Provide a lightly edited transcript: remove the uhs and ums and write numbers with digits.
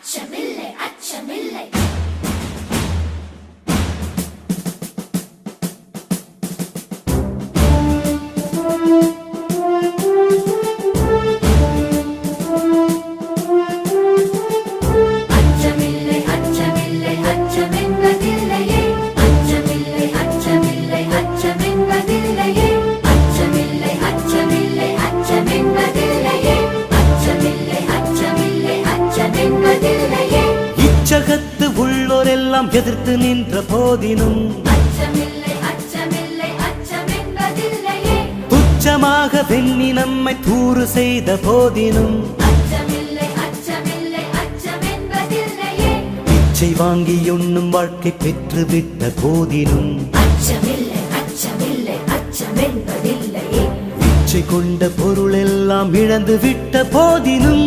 அச்சமில்லை அச்சமில்லை. இச்சகத்து உள்ளோரெல்லாம் எதிர்த்து நின்ற போதினும் துச்சமாக வெண்ணி நம்மை தூறு செய்த போதினும் பிச்சை வாங்கி உண்ணும் வாழ்க்கை பெற்றுவிட்ட போதினும் பிச்சை கொண்ட பொருள் எல்லாம் இழந்து விட்ட போதினும்